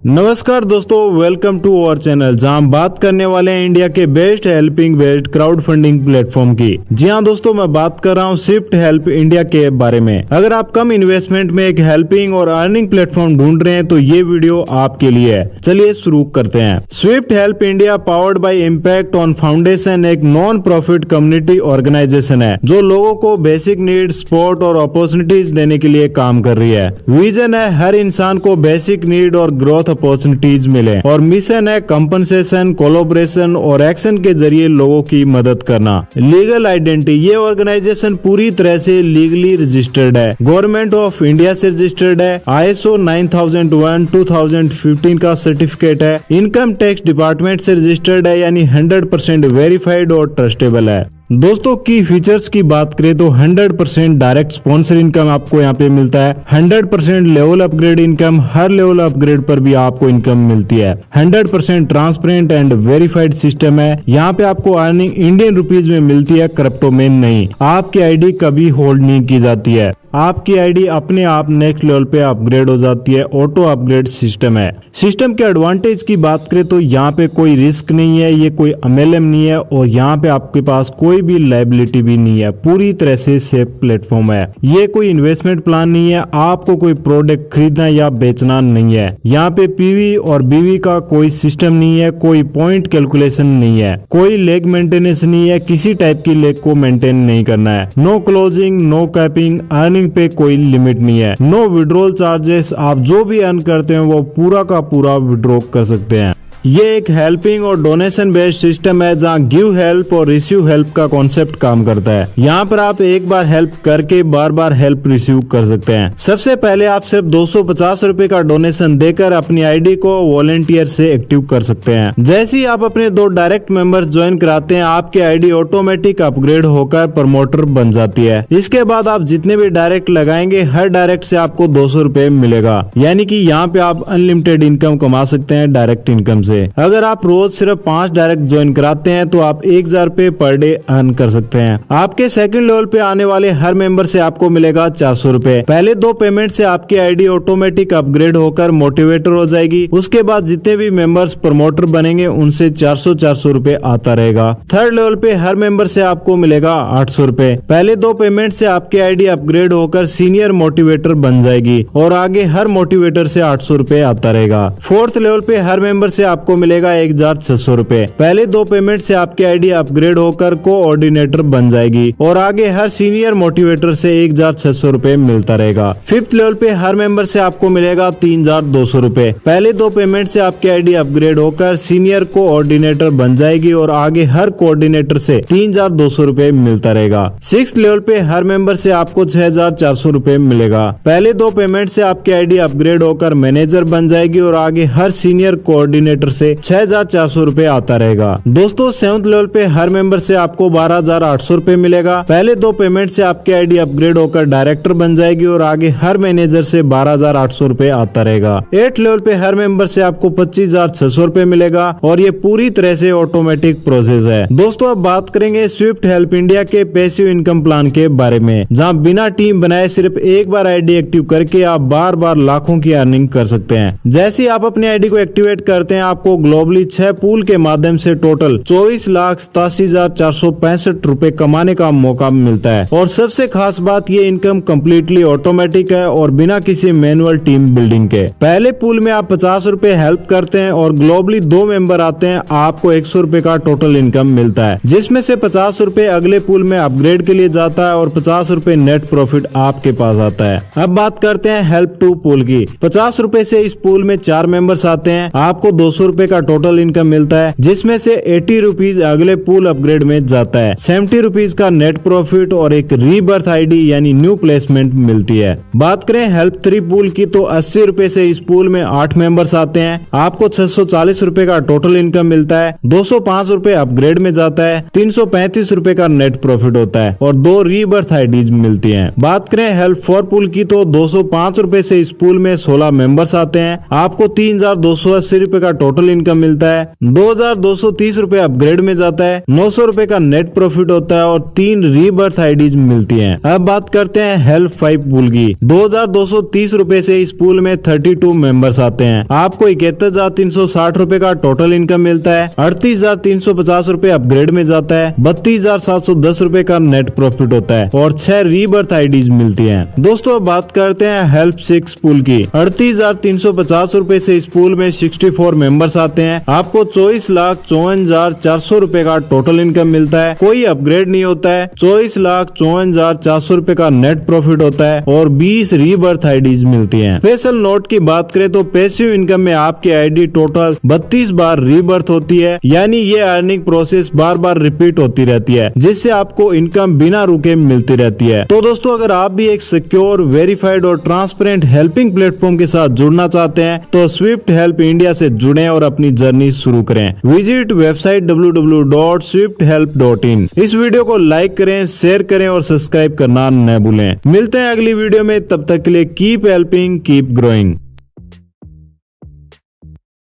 नमस्कार दोस्तों, welcome to our channel जहां हम बात करने वाले हैं इंडिया के best helping based crowd funding platform की। जी हां दोस्तों, मैं बात कर रहा हूं स्विफ्ट हेल्प इंडिया के बारे में। अगर आप कम इन्वेस्टमेंट में एक हेल्पिंग और अर्निंग प्लेटफॉर्म ढूंढ रहे हैं तो ये वीडियो आपके लिए है। चलिए शुरू करते हैं। Swift help India powered by impact on foundation एक नॉन प्रॉफिट कम्युनिटी ऑर्गेनाइजेशन है जो लोगों को बेसिक नीड, सपोर्ट और अपॉर्चुनिटीज देने के लिए काम कर रही है। विजन है हर इंसान को बेसिक नीड और ग्रोथ अपॉर्चुनिटीज मिले और मिशन है कंपनसेशन, कोलैबोरेशन और एक्शन के जरिए लोगों की मदद करना। लीगल आइडेंटिटी, ये ऑर्गेनाइजेशन पूरी तरह से लीगली रजिस्टर्ड है, गवर्नमेंट ऑफ इंडिया से रजिस्टर्ड है, ISO 9001 2015 का सर्टिफिकेट है, इनकम टैक्स डिपार्टमेंट से रजिस्टर्ड है, यानी 100% वेरीफाइड और ट्रस्टेबल है। दोस्तों की फीचर्स की बात करें तो 100% डायरेक्ट स्पॉन्सर इनकम आपको यहाँ पे मिलता है, 100% लेवल अपग्रेड इनकम, हर लेवल अपग्रेड पर भी आपको इनकम मिलती है, 100% ट्रांसपेरेंट एंड वेरीफाइड सिस्टम है। यहाँ पे आपको अर्निंग इंडियन रुपीज में मिलती है, क्रिप्टो में नहीं। आपकी आईडी कभी होल्ड नहीं की जाती है, आपकी आईडी अपने आप नेक्स्ट लेवल पे अपग्रेड हो जाती है। ऑटो अपग्रेड सिस्टम है। सिस्टम के एडवांटेज की बात करें तो यहाँ पे कोई रिस्क नहीं है, ये कोई MLM नहीं है और यहाँ पे आपके पास कोई भी लायबिलिटी भी नहीं है। पूरी तरह से सेफ प्लेटफॉर्म है। ये कोई इन्वेस्टमेंट प्लान नहीं है, आपको कोई प्रोडक्ट खरीदना या बेचना नहीं है। यहाँ पे PV और BV का कोई सिस्टम नहीं है, कोई पॉइंट कैलकुलेशन नहीं है, कोई लेग मेंटेनेंस नहीं है, किसी टाइप की लेग को मेंटेन नहीं करना है। No closing, no capping, earning पे कोई लिमिट नहीं है, नो विड्रॉल चार्जेस। आप जो भी अर्न करते हैं वो पूरा का पूरा विड्रॉ कर सकते हैं। ये एक हेल्पिंग और डोनेशन बेस्ड सिस्टम है जहाँ गिव हेल्प और रिसीव हेल्प का कॉन्सेप्ट काम करता है। यहाँ पर आप एक बार हेल्प करके बार बार हेल्प रिसीव कर सकते हैं। सबसे पहले आप सिर्फ 250 रुपए का डोनेशन देकर अपनी आईडी को वॉलेंटियर से एक्टिव कर सकते हैं। जैसे ही आप अपने 2 डायरेक्ट मेंबर्स ज्वाइन कराते हैं, आपकी आईडी ऑटोमेटिक अपग्रेड होकर प्रमोटर बन जाती है। इसके बाद आप जितने भी डायरेक्ट लगाएंगे, हर डायरेक्ट से आपको 200 रुपए मिलेगा, यानी कि यहाँ पे आप अनलिमिटेड इनकम कमा सकते हैं डायरेक्ट इनकम से। अगर आप रोज सिर्फ 5 डायरेक्ट ज्वाइन कराते हैं तो आप 1000 रुपए पर डे अर्न कर सकते हैं। आपके सेकंड लेवल पे आने वाले हर मेंबर से आपको मिलेगा 400 रुपए। पहले 2 पेमेंट से आपकी आईडी ऑटोमेटिक अपग्रेड होकर मोटिवेटर हो जाएगी। उसके बाद जितने भी मेंबर्स प्रमोटर बनेंगे उनसे 400 रुपए आता रहेगा। थर्ड लेवल पे हर मेंबर से आपको मिलेगा 800 रुपए। पहले 2 पेमेंट से आपकी आईडी अपग्रेड होकर सीनियर मोटिवेटर बन जाएगी और आगे हर मोटिवेटर से 800 रुपए आता रहेगा। फोर्थ लेवल पे हर मेंबर से आपको मिलेगा 1600 रुपए। पहले 2 पेमेंट से आपकी आईडी अपग्रेड होकर कोऑर्डिनेटर बन जाएगी और आगे हर सीनियर मोटिवेटर से 1600 रुपए मिलता रहेगा। फिफ्थ लेवल पे हर मेंबर से आपको मिलेगा 3200 रुपए। पहले 2 पेमेंट से आपकी आईडी अपग्रेड होकर सीनियर कोऑर्डिनेटर बन जाएगी और आगे हर कोऑर्डिनेटर से 3200 रुपए मिलता रहेगा। सिक्स्थ लेवल पे हर मेंबर से आपको 6400 रुपए मिलेगा। पहले 2 पेमेंट से आपकी आईडी अपग्रेड होकर मैनेजर बन जाएगी और आगे हर सीनियर कोऑर्डिनेटर से 6400 रुपए आता रहेगा। दोस्तों सेवंथ लेवल पे हर मेंबर से आपको 12800 रुपए मिलेगा। पहले 2 पेमेंट से आपकी आईडी अपग्रेड होकर डायरेक्टर बन जाएगी और आगे हर मैनेजर से 12800 रुपए आता रहेगा। 8th लेवल पे हर मेंबर से आपको 25600 रुपए मिलेगा और ये पूरी तरह से ऑटोमेटिक प्रोसेस है। दोस्तों अब बात करेंगे स्विफ्ट हेल्प इंडिया के पैसिव इनकम प्लान के बारे में, जहाँ बिना टीम बनाए सिर्फ एक बार आईडी एक्टिव करके आप बार बार लाखों की अर्निंग कर सकते हैं। जैसे ही आप अपनी आईडी को एक्टिवेट करते हैं, आपको ग्लोबली 6 पूल के माध्यम से टोटल 24,87,465 रुपए कमाने का मौका मिलता है। और सबसे खास बात, ये इनकम कम्प्लीटली ऑटोमेटिक है और बिना किसी मैनुअल टीम बिल्डिंग के। पहले पूल में आप 50 रुपए हेल्प करते हैं और ग्लोबली 2 मेंबर आते हैं, आपको 100 रुपए का टोटल इनकम मिलता है, जिसमें से 50 रुपए अगले पूल में अपग्रेड के लिए जाता है और 50 रुपए नेट प्रॉफिट आपके पास आता है। अब बात करते हैं हेल्प टू पूल की। 50 रुपए से इस पूल में 4 मेंबर्स आते हैं, आपको 200 रुपए का टोटल इनकम मिलता है, जिसमें से 80 रुपीज अगले पूल अपग्रेड में जाता है, 70 रुपीज का नेट प्रॉफिट और एक रीबर्थ आईडी यानी न्यू प्लेसमेंट मिलती है। बात करें हेल्प 3 पूल की तो 80 रुपए से इस पूल में 8 मेंबर्स आते हैं, आपको 640 रुपए का टोटल इनकम मिलता है, 205 रुपए अपग्रेड में जाता है, 335 रुपए का नेट प्रॉफिट होता है और 2 रीबर्थ आईडीज मिलती हैं। बात करें हेल्प 4 पूल की तो 205 रुपए से इस पूल में 16 मेंबर्स आते हैं, आपको 3280 रुपए का टोटल टोटल इनकम मिलता है, 2230 रुपए अपग्रेड में जाता है, 900 रुपए का नेट प्रॉफिट होता है और 3 रीबर्थ आईडीज मिलती हैं। अब बात करते हैं हेल्प 5 पूल की। 2230 रुपए से इस पूल में 32 मेंबर्स आते हैं। आपको 71,360 रुपए का टोटल इनकम मिलता है, 38,350 रुपए अपग्रेड में जाता है, 32,710 रुपए का नेट प्रॉफिट होता है और 6 रीबर्थ आईडीज मिलती हैं। दोस्तों अब बात करते हैं हेल्प 6 पूल की। 38,350 रुपए से इस पूल में 64 मेंबर्स आते हैं। आपको 24,54,400 रुपए का टोटल इनकम मिलता है, कोई अपग्रेड नहीं होता है, 24,54,400 रुपए का नेट प्रॉफिट होता है और 20 रीबर्थ आईडीज मिलती हैं। स्पेशल नोट की बात करें तो पैसिव इनकम में आपकी आईडी टोटल 32 बार रीबर्थ होती है, यानी ये अर्निंग प्रोसेस बार बार रिपीट होती रहती है, जिससे आपको इनकम बिना रुके मिलती रहती है। तो दोस्तों अगर आप भी एक सिक्योर, वेरीफाइड और ट्रांसपेरेंट हेल्पिंग प्लेटफॉर्म के साथ जुड़ना चाहते हैं तो स्विफ्ट हेल्प इंडिया से जुड़ें और अपनी जर्नी शुरू करें। Visit website www.swifthelp.in। इस वीडियो को लाइक करें, शेयर करें और सब्सक्राइब करना न भूलें। मिलते हैं अगली वीडियो में, तब तक के लिए कीप हेल्पिंग, कीप ग्रोइंग।